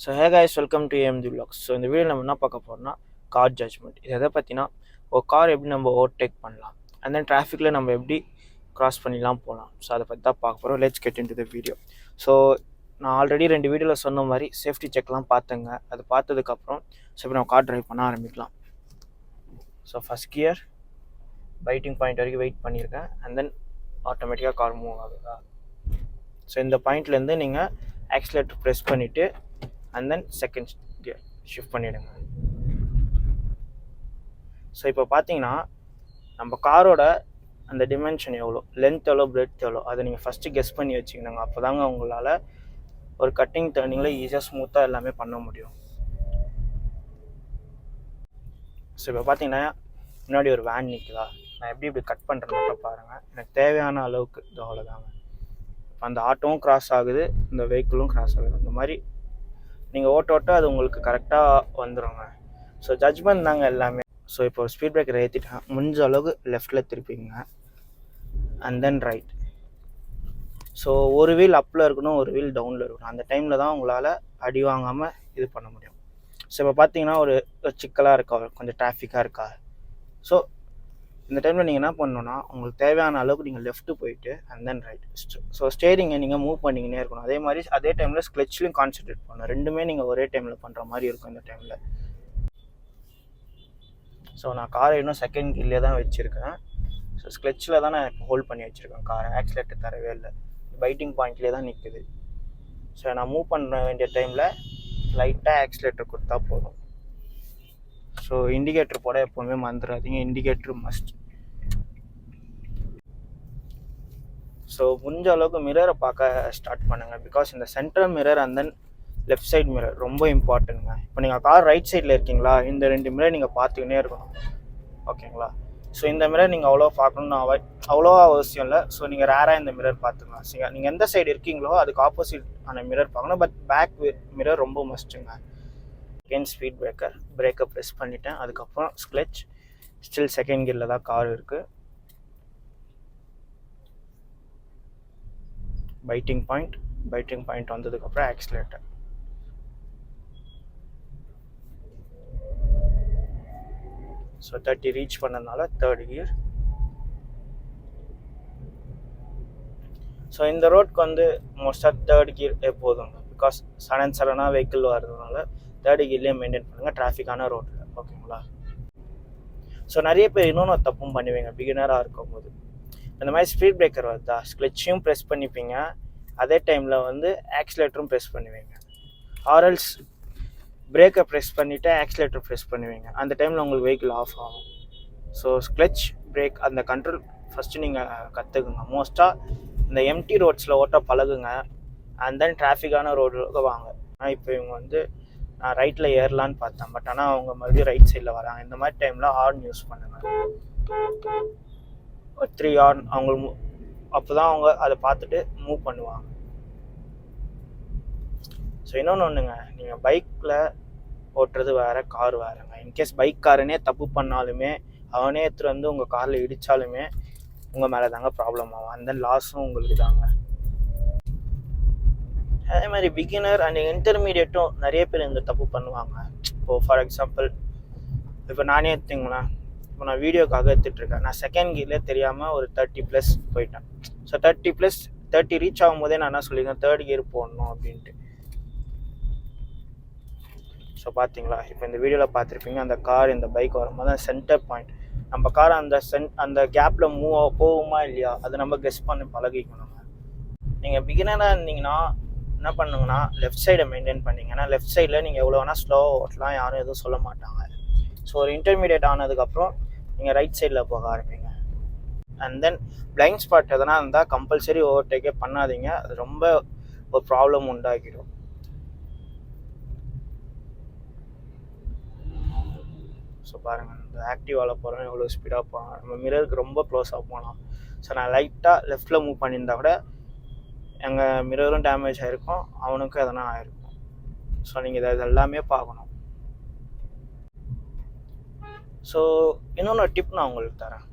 So hey guys, welcome to AMD vlogs. So இந்த வீடியோ நம்ம என்ன பார்க்க போகிறோம்னா கார் ஜட்ஜ்மெண்ட். இது எதை பற்றினா ஒரு கார் எப்படி நம்ம ஓவர்டேக் பண்ணலாம், அண்ட் தென் டிராஃபிக்கில் நம்ம எப்படி க்ராஸ் பண்ணிலாம் போகலாம். ஸோ அதை பற்றி தான் பார்க்க போகிறோம். Let's get in to the video. So நான் ஆல்ரெடி 2 வீடியோவில் சொன்ன மாதிரி சேஃப்டி செக்லாம் பார்த்துங்க. அது பார்த்ததுக்கப்புறம் ஸோ இப்போ நம்ம கார் ட்ரைவ் பண்ண ஆரம்பிக்கலாம். So first gear biting point வரைக்கும் வெயிட் பண்ணியிருக்கேன், அண்ட் தென் ஆட்டோமேட்டிக்காக கார் மூவ் ஆகுதா. ஸோ இந்த பாயிண்ட்லேருந்து நீங்கள் ஆக்சிலேட்டர் ப்ரெஸ் பண்ணிவிட்டு and then second gear shift பண்ணிவிடுங்க. ஸோ இப்போ பார்த்தீங்கன்னா நம்ம காரோட அந்த டிமென்ஷன் எவ்வளோ, லென்த் எவ்வளோ, பிரெட் எவ்வளோ, அதை நீங்கள் ஃபஸ்ட்டு கெஸ் பண்ணி வச்சுக்கணுங்க. அப்போ தாங்க உங்களால் ஒரு கட்டிங் டர்னிங்கில் ஈஸியாக ஸ்மூத்தாக எல்லாமே பண்ண முடியும். ஸோ இப்போ பார்த்தீங்கன்னா முன்னாடி ஒரு வேன் நிற்குதா, நான் எப்படி இப்படி கட் பண்ணுறேன்னு மட்டும் பாருங்கள். எனக்கு தேவையான அளவுக்கு இது அவ்வளோதாங்க. அந்த ஆட்டோவும் கிராஸ் ஆகுது, இந்த வெஹிக்கிளும் கிராஸ் ஆகுது. அந்த மாதிரி நீங்கள் ஓட்ட அது உங்களுக்கு கரெக்டாக வந்துடுங்க. ஸோ ஜட்ஜ்மெண்ட் தாங்க எல்லாமே. ஸோ இப்போ ஒரு ஸ்பீட் பிரேக்கர் ஏற்றிட்டேன், முடிஞ்ச அளவுக்கு லெஃப்டில் திருப்பிங்க அண்ட் தென் ரைட். ஸோ ஒரு வீல் அப்பில் இருக்கணும், ஒரு வீல் டவுனில் இருக்கணும். அந்த டைமில் தான் உங்களால் அடி வாங்காமல் இது பண்ண முடியும். ஸோ இப்போ பார்த்தீங்கன்னா ஒரு சிக்கலாக இருக்கா, கொஞ்சம் டிராஃபிக்காக இருக்கா. ஸோ இந்த டைமில் நீங்கள் என்ன பண்ணணுன்னா, உங்களுக்கு தேவையான அளவுக்கு நீங்கள் லெஃப்ட்டு போயிட்டு அண்ட் தென் ரைட். ஸோ ஸ்டேரிங்கை நீங்கள் மூவ் பண்ணிக்கினே இருக்கணும். அதே மாதிரி அதே டைமில் கிளச்லையும் கான்சன்ட்ரேட் பண்ணணும். ரெண்டுமே நீங்கள் ஒரே டைமில் பண்ணுற மாதிரி இருக்கும் இந்த டைமில். ஸோ நான் காரை இன்னும் செகண்ட் கியர்லேயே தான் வச்சுருக்கேன். ஸோ கிளச்சில் தான் நான் ஹோல்ட் பண்ணி வச்சுருக்கேன் காரை. ஆக்சிலேட்டர் தரவே இல்லை, பைட்டிங் பாயிண்ட்லேயே தான் நிற்குது. ஸோ நான் மூவ் பண்ண வேண்டிய டைமில் லைட்டாக ஆக்சிலேட்டர் கொடுத்தா போதும். ஸோ இண்டிகேட்டர் போட எப்போவுமே மறந்துடாதீங்க, இண்டிகேட்டர் மஸ்ட். ஸோ முடிஞ்ச அளவுக்கு மிரரை பார்க்க ஸ்டார்ட் பண்ணுங்கள். பிகாஸ் இந்த central mirror and then left side mirror ரொம்ப இம்பார்ட்டன்ட்ங்க. இப்போ நீங்கள் கார் ரைட் சைடில் இருக்கீங்களா, இந்த 2 மிரர் நீங்கள் பார்த்துக்கினே இருக்கணும், ஓகேங்களா. ஸோ இந்த மிரர் நீங்கள் அவ்வளோ பார்க்கணுன்னு அவ்வளோவா அவசியம் இல்லை. ஸோ நீங்கள் ரேராக இந்த மிரர் பார்த்துக்கலாம். சரி, நீங்கள் எந்த சைடு இருக்கீங்களோ அதுக்கு ஆப்போசிட் ஆன மிரர் பார்க்கணும். பட் பேக் மிரர் ரொம்ப மஸ்ட்டுங்க. செகண்ட் ஸ்பீட் பிரேக்கை ப்ரெஸ் பண்ணிட்டேன். அதுக்கப்புறம் கிளச், ஸ்டில் செகண்ட் கியரில் தான் கார் இருக்குது. பைட்டிங் பாயிண்ட் வந்ததுக்கப்புறம் ஆக்சிலேட்டர். ஸோ 30 ரீச் பண்ணதுனால தேர்ட் கியர். ஸோ இந்த ரோட்க்கு வந்து மோஸ்ட்டாக தேர்ட் கியர் எப்போதும், பிகாஸ் சடனாக வெஹிக்கிள் வர்றதுனால தேர்ட் கியர்லேயே மெயின்டைன் பண்ணுங்கள் டிராஃபிக்கான ரோட்டில், ஓகேங்களா. ஸோ நிறைய பேர் இன்னொன்று தப்பும் பண்ணுவீங்க பிகினராக இருக்கும்போது. இந்த மாதிரி ஸ்பீட் பிரேக்கர் வருதா, கிளச்சையும் ப்ரெஸ் பண்ணிப்பீங்க, அதே டைமில் வந்து ஆக்சிலேட்டரும் ப்ரெஸ் பண்ணுவீங்க. ஆர்எல்ஸ் பிரேக்கை ப்ரெஸ் பண்ணிவிட்டு ஆக்சிலேட்டர் ப்ரெஸ் பண்ணுவீங்க. அந்த டைமில் உங்களுக்கு வெஹிக்கிள் ஆஃப் ஆகும். ஸோ கிளச் பிரேக் அந்த கண்ட்ரோல் ஃபஸ்ட்டு நீங்கள் கற்றுக்குங்க. மோஸ்ட்டாக இந்த எம்டி ரோட்ஸில் ஓட்ட பழகுங்க, அண்ட் தென் டிராஃபிக்கான ரோடுக்கு வாங்க. ஆனால் இப்போ இவங்க வந்து நான் ரைட்டில் ஏறலான்னு பார்த்தேன், பட் ஆனால் அவங்க மறுபடியும் ரைட் சைடில் வராங்க. இந்த மாதிரி டைமில் ஹார்ன் யூஸ் பண்ணுங்கள், 3 ஹார்ன். அவங்களுக்கு அப்போ தான் அவங்க அதை பார்த்துட்டு மூவ் பண்ணுவாங்க. ஸோ ஒன்றுங்க, நீங்கள் பைக்கில் ஓட்டுறது வேறு, கார் வேறுங்க. இன்கேஸ் பைக் காரனே தப்பு பண்ணாலுமே, அவனே எடுத்துகிட்டு வந்து உங்கள் காரில் இடித்தாலுமே உங்கள் மேலே தாங்க ப்ராப்ளம் ஆகும். அந்த லாஸும் உங்களுக்கு தாங்க. அதே மாதிரி பிகினர் அண்ட் இன்டர்மீடியட்டும் நிறைய பேர் இந்த தப்பு பண்ணுவாங்க. இப்போது ஃபார் எக்ஸாம்பிள் இப்போ நானே எடுத்துங்களேன், இப்போ நான் வீடியோக்காக எடுத்துகிட்ருக்கேன். நான் செகண்ட் கியர்லேயே தெரியாமல் ஒரு 30+ போயிட்டேன். ஸோ 30 ரீச் ஆகும்போதே நான் என்ன சொல்லியிருக்கேன், தேர்ட் கியர் போடணும் அப்படின்ட்டு. ஸோ பார்த்தீங்களா, இப்போ இந்த வீடியோவில் பார்த்துருப்பீங்க, அந்த கார் இந்த பைக் வரும்போது அந்த சென்டர் பாயிண்ட், நம்ம கார் அந்த கேப்பில் போகுமா இல்லையா, அதை நம்ம கெஸ் பண்ணி பழகிக்கணுங்க. நீங்கள் பிகினராக இருந்தீங்கன்னா என்ன பண்ணுங்கன்னா, லெஃப்ட் சைடை மெயின்டைன் பண்ணிங்கன்னா, லெஃப்ட் சைடில் நீங்கள் எவ்வளோ வேணால் ஸ்லோவாக ஓட்டலாம், யாரும் எதுவும் சொல்ல மாட்டாங்க. ஸோ ஒரு இன்டர்மீடியட் ஆனதுக்கப்புறம் நீங்கள் ரைட் சைடில் போக ஆரம்பிங்க. அண்ட் தென் பிளைண்ட் ஸ்பாட் எதனா இருந்தால் கம்பல்சரி ஓவர்டேக்கே பண்ணாதீங்க, அது ரொம்ப ஒரு ப்ராப்ளம் உண்டாக்கிடும். ஸோ பாருங்கள், இந்த ஆக்டிவாவில் போகிறோம் எவ்வளோ ஸ்பீடாக போகலாம், நம்ம மிரருக்கு ரொம்ப க்ளோஸாக போகலாம். ஸோ நான் லைட்டாக லெஃப்டில் மூவ் பண்ணியிருந்தா கூட எங்கள் மிரரும் டேமேஜ் ஆகிருக்கும், அவனுக்கும் எதனா ஆகிருக்கும். ஸோ நீங்கள் இது எல்லாமே பார்க்கணும். ஸோ இன்னொன்று டிப் நான் உங்களுக்கு தரேன்.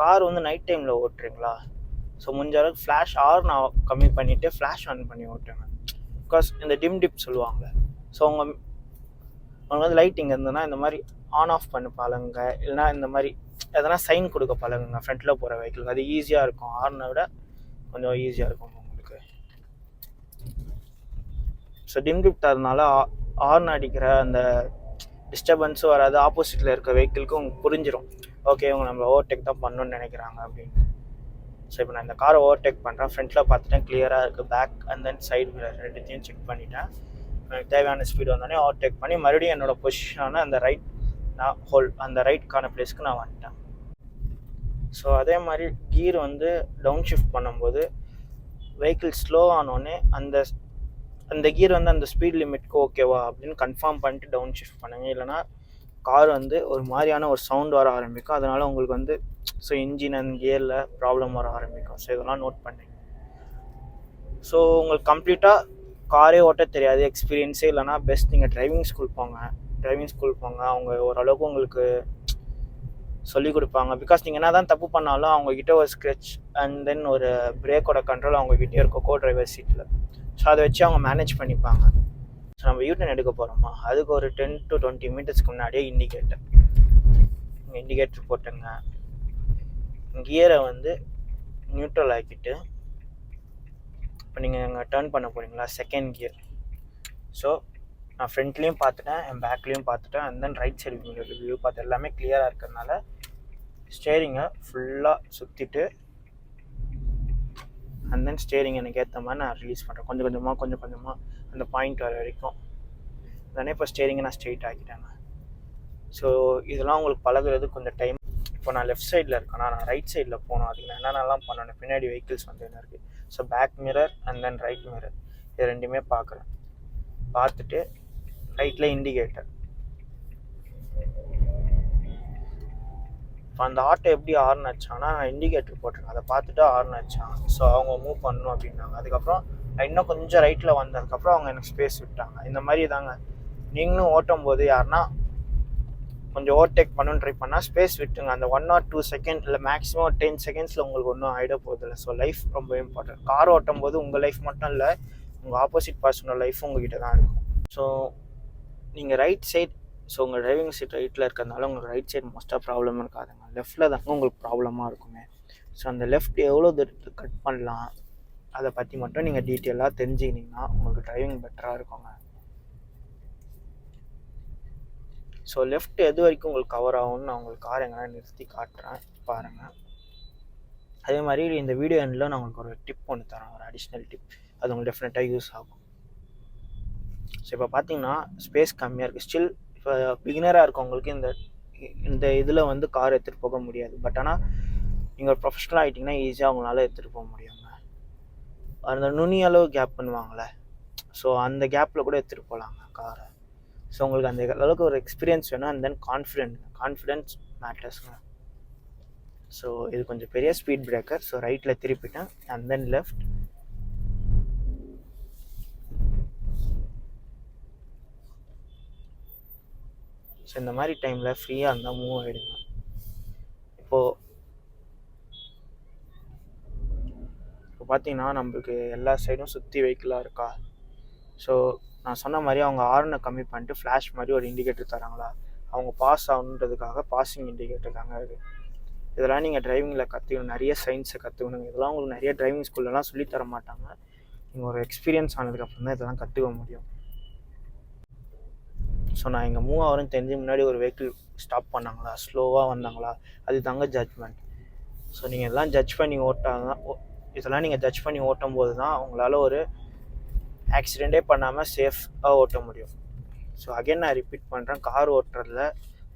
கார் வந்து நைட் டைமில் ஓட்டுறீங்களா, ஸோ முடிஞ்ச அளவுக்கு ஃப்ளாஷ் நான் கம்மி பண்ணிவிட்டு ஃப்ளாஷ் ஆன் பண்ணி ஓட்டுங்க. பிகாஸ் இந்த டிப் சொல்லுவாங்க, ஸோ அவங்க வந்து லைட் இங்கே இருந்ததுன்னா இந்த மாதிரி ஆன் ஆஃப் பண்ண பழகுங்க, இல்லைனா இந்த மாதிரி எதனா சைன் கொடுக்க பழகுங்க ஃப்ரண்ட்டில் போகிற வெஹிக்கிளுக்கு. அது ஈஸியாக இருக்கும், ஹார்னை விட கொஞ்சம் ஈஸியாக இருக்கும் உங்களுக்கு. ஸோ டிம் கிஃப்டாக ஹார்ன் அடிக்கிற அந்த டிஸ்டர்பன்ஸும் வராது. ஆப்போசிட்டில் இருக்க வெஹிக்கிளுக்கு உங்களுக்கு புரிஞ்சிடும், ஓகே இவங்க நம்ம ஓவர்டேக் தான் பண்ணணும்னு நினைக்கிறாங்க அப்படின்னு. ஸோ இப்போ நான் இந்த காரை ஓவர்டேக் பண்ணுறேன், ஃப்ரண்ட்டில் பார்த்துட்டேன் கிளியராக இருக்குது, back and then side mirror ரெண்டுத்தையும் செக் பண்ணிட்டேன். எனக்கு தேவையான ஸ்பீடு வந்தோடனே ஓவர்டேக் பண்ணி மறுபடியும் என்னோடய பொசிஷனான அந்த அந்த ரைட்கான பிளேஸ்க்கு நான் வந்துட்டேன். ஸோ அதே மாதிரி கீர் வந்து டவுன் ஷிஃப்ட் பண்ணும்போது வெஹிக்கிள் ஸ்லோ ஆனோடனே அந்த கீர் வந்து அந்த ஸ்பீட் லிமிட்க்கு ஓகேவா அப்படின்னு கன்ஃபார்ம் பண்ணிட்டு டவுன் ஷிஃப்ட் பண்ணுங்க. இல்லைனா கார் வந்து ஒரு மாதிரியான ஒரு சவுண்ட் வர ஆரம்பிக்கும், அதனால் உங்களுக்கு வந்து ஸோ இன்ஜின் அண்ட் கியரில் ப்ராப்ளம் வர ஆரம்பிக்கும். ஸோ இதெல்லாம் நோட் பண்ணிங்க. ஸோ உங்களுக்கு கம்ப்ளீட்டாக காரே ஓட்ட தெரியாது, எக்ஸ்பீரியன்ஸே இல்லைனா பெஸ்ட் நீங்கள் டிரைவிங் ஸ்கூல் போங்க. அவங்க ஓரளவுக்கு உங்களுக்கு சொல்லிக் கொடுப்பாங்க. பிகாஸ் நீங்கள் என்ன தான் தப்பு பண்ணாலும் அவங்கக்கிட்ட ஒரு ஸ்க்ரெச் அண்ட் தென் ஒரு பிரேக்கோட கண்ட்ரோல் அவங்கக்கிட்டே இருக்கும் கோ டிரைவர் சீட்டில். ஸோ அதை வச்சு அவங்க மேனேஜ் பண்ணிப்பாங்க. ஸோ நம்ம யூட்டன் எடுக்க போகிறோமா, அதுக்கு ஒரு 10 to 20 minutesக்கு முன்னாடியே இண்டிகேட்டர் போட்டுங்க. கியரை வந்து நியூட்ரல் ஆக்கிட்டு இப்போ நீங்கள் அங்கே டர்ன் பண்ண போகிறீங்களா, செகண்ட் கியர். ஸோ நான் ஃப்ரண்ட்லேயும் பார்த்துட்டேன், என் பேக்லேயும் பார்த்துட்டேன், and then right side view பார்த்து எல்லாமே கிளியராக இருக்கிறதுனால ஸ்டேரிங்கை ஃபுல்லாக சுற்றிட்டு அண்ட் தென் ஸ்டேரிங் எனக்கு ஏற்ற மாதிரி நான் ரிலீஸ் பண்ணுறேன். கொஞ்சம் கொஞ்சமாக அந்த பாயிண்ட் வர வரைக்கும். உடனே இப்போ ஸ்டேரிங்கை நான் ஸ்ட்ரெயிட் ஆக்கிட்டேங்க. ஸோ இதெல்லாம் உங்களுக்கு பழகுறது கொஞ்சம் டைம். இப்போ நான் லெஃப்ட் சைடில் இருக்கேன்னா நான் ரைட் சைடில் போகணும், அதுக்கு நான் என்னென்னலாம் பண்ணணும், பின்னாடி வெஹிக்கிள்ஸ் வந்து என்ன இருக்குது. So back mirror and then right mirror இது ரெண்டுமே பார்த்துட்டு ரைட்டில் இண்டிகேட்டர். இப்போ அந்த ஆட்டோ எப்படி ஹார்ன் அடிச்சாங்கன்னா நான் இண்டிகேட்டர் போட்டிருக்கேன், அதை பார்த்துட்டு ஹார்ன் அடிச்சாங்க. ஸோ அவங்க மூவ் பண்ணணும் அப்படின்னாங்க. அதுக்கப்புறம் இன்னும் கொஞ்சம் ரைட்டில் வந்ததுக்கப்புறம் அவங்க எனக்கு ஸ்பேஸ் விட்டாங்க. இந்த மாதிரி தாங்க நீங்களும் ஓட்டும் போது யாருன்னா கொஞ்சம் ஓவர்டேக் பண்ணணும்னு ட்ரை பண்ணால் ஸ்பேஸ் விட்டுங்க. அந்த 1 or 2 செகண்ட் இல்லை மேக்ஸிமம் 10 செகண்ட்ஸில் உங்களுக்கு ஒன்றும் ஆகிட போதில்லை. ஸோ லைஃப் ரொம்ப இம்பார்ட்டன்ட். கார் ஓட்டும் போது உங்கள் லைஃப் மட்டும் இல்லை, உங்கள் ஆப்போசிட் பர்சனோட லைஃப்பும் உங்ககிட்ட தான் இருக்கும். ஸோ நீங்கள் ரைட் சைட், ஸோ உங்கள் டிரைவிங் சீட் ரைட்டில் இருக்கிறதுனால உங்களுக்கு ரைட் சைடு மோஸ்ட்டாக ப்ராப்ளம் இருக்காதுங்க, லெஃப்ட்டில் தாங்க உங்களுக்கு ப்ராப்ளமாக இருக்குமே. ஸோ அந்த லெஃப்ட் எவ்வளோ தூரத்துக்கு கட் பண்ணலாம் அதை பற்றி மட்டும் நீங்கள் டீட்டெயிலாக தெரிஞ்சுக்கிட்டிங்கன்னா உங்களுக்கு டிரைவிங் பெட்டராக இருக்குங்க. ஸோ லெஃப்ட் எது வரைக்கும் உங்களுக்கு கவர் ஆகும்னு நான் உங்களுக்கு கார் எங்கன்னா நிறுத்தி காட்டுறேன் பாருங்கள். அதே மாதிரி இந்த வீடியோ எண்டில் நான் உங்களுக்கு ஒரு டிப் ஒன்று தரேன், ஒரு அடிஷ்னல் டிப். அது உங்களுக்கு டெஃபினட்டாக யூஸ் ஆகும். ஸோ இப்போ பார்த்தீங்கன்னா ஸ்பேஸ் கம்மியாக இருக்குது. ஸ்டில் இப்போ பிகினராக இருக்கவங்களுக்கு இந்த இதில் வந்து கார் எடுத்துகிட்டு போக முடியாது. பட் ஆனால் நீங்கள் ப்ரொஃபஷனலாக ஆகிட்டிங்கன்னா ஈஸியாக அவங்களால எடுத்துகிட்டு போக முடியுங்க. அந்த நுனி அளவு கேப் பண்ணுவாங்களே, ஸோ அந்த கேப்பில் கூட எடுத்துகிட்டு போகலாங்க காரை. ஸோ உங்களுக்கு அந்த அளவுக்கு ஒரு எக்ஸ்பீரியன்ஸ் வேணும் அண்ட் தென் கான்ஃபிடென்ஸ் மேட்டர்ஸுங்க. ஸோ இது கொஞ்சம் பெரிய ஸ்பீட் பிரேக்கர். ஸோ ரைட்டில் திருப்பிட்டேன் அண்ட் தென் லெஃப்ட். ஸோ இந்த மாதிரி டைமில் ஃப்ரீயாக இருந்தால் மூவ் ஆகிடுங்க. இப்போ பார்த்தீங்கன்னா நம்மளுக்கு எல்லா சைடும் சுற்றி வெஹிக்கிளாக இருக்கா. ஸோ நான் சொன்ன மாதிரி அவங்க ஹார்னை கம்மி பண்ணிட்டு ஃப்ளாஷ் மாதிரி ஒரு இண்டிகேட்டர் தராங்களா, அவங்க பாஸ் ஆகணுன்றதுக்காக பாசிங் இண்டிகேட்டர் தாங்க இது. இதெல்லாம் நீங்கள் டிரைவிங்கில் கற்றுக்கணும், நிறைய சயின்ஸை கற்றுக்கணுங்க. இதெல்லாம் உங்களுக்கு நிறைய டிரைவிங் ஸ்கூல்லலாம் சொல்லித்தர மாட்டாங்க. நீங்கள் ஒரு எக்ஸ்பீரியன்ஸ் ஆனதுக்கப்புறம் தான் இதெல்லாம் கற்றுக்க முடியும். ஸோ நான் இங்கே மூவ் ஆகிறேன்னு தெரிஞ்சு முன்னாடி ஒரு வெஹிக்கிள் ஸ்டாப் பண்ணாங்களா, ஸ்லோவாக வந்தாங்களா, அது தாங்க ஜட்ஜ்மெண்ட். ஸோ நீங்கள் இதெல்லாம் ஜட்ஜ் பண்ணி ஓட்டும் போது தான் உங்களால் ஒரு ஆக்சிடெண்ட்டே பண்ணாமல் சேஃபாக ஓட்ட முடியும். ஸோ அகைன் நான் ரிப்பீட் பண்ணுறேன், கார் ஓட்டுறதுல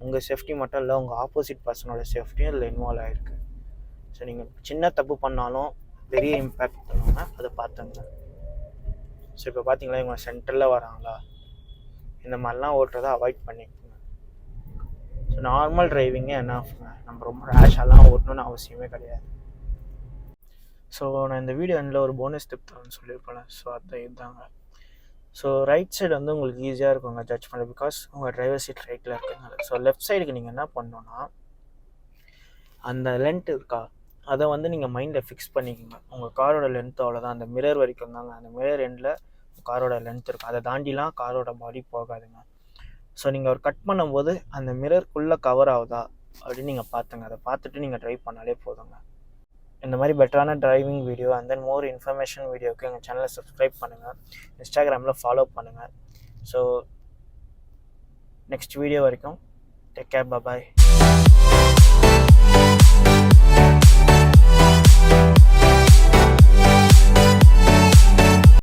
உங்கள் சேஃப்டி மட்டும் இல்லை, உங்கள் ஆப்போசிட் பர்சனோட சேஃப்டியும் இதில் இன்வால்வ் ஆகிருக்கு. ஸோ நீங்கள் சின்ன தப்பு பண்ணாலும் பெரிய இம்பேக்ட் பண்ணுவாங்க, அதை பார்த்துங்க. ஸோ இப்போ பார்த்தீங்களா இவங்க சென்டரில் வராங்களா, இந்த மாதிரிலாம் ஓட்டுறதை அவாய்ட் பண்ணிக்கோங்க. ஸோ நார்மல் டிரைவிங்கே என்ன ஆகுங்க, நம்ம ரொம்ப ரேஷாலாம் ஓட்டணும்னு அவசியமே கிடையாது. ஸோ நான் இந்த வீடியோ எண்டில் ஒரு போனஸ் டிப் தரேன்னு சொல்லியிருப்பேன். ஸோ அதுதான் இதுதாங்க. ஸோ ரைட் சைடு வந்து உங்களுக்கு ஈஸியாக இருக்குங்க ஜட்ஜ் பண்ண, பிகாஸ் உங்கள் டிரைவர் சீட் ரைட்டில் இருக்கிறதுனால. ஸோ லெஃப்ட் சைடுக்கு நீங்கள் என்ன பண்ணணுன்னா அந்த லென்த் இருக்கா, அதை வந்து நீங்கள் மைண்டில் ஃபிக்ஸ் பண்ணிக்கோங்க. உங்கள் காரோட லென்த் அவ்வளோதான், அந்த மிரர் வரைக்கும் தாங்க. அந்த மிரர் எண்டில் காரோட லென்த் இருக்கும். அதை தாண்டிலாம் காரோட பாடி போகாதுங்க. ஸோ நீங்கள் ஒரு கட் பண்ணும்போது அந்த மிரருக்குள்ளே கவர் ஆகுதா அப்படின்னு நீங்கள் பார்த்துங்க. அதை பார்த்துட்டு நீங்கள் ட்ரைவ் பண்ணாலே போதுங்க. இந்த மாதிரி பெட்டரான driving video and then more information வீடியோவுக்கு எங்கள் சேனலை சப்ஸ்கிரைப் பண்ணுங்கள், இன்ஸ்டாகிராமில் ஃபாலோ பண்ணுங்கள். ஸோ நெக்ஸ்ட் வீடியோ வரைக்கும் டேக் கேர், பாய்.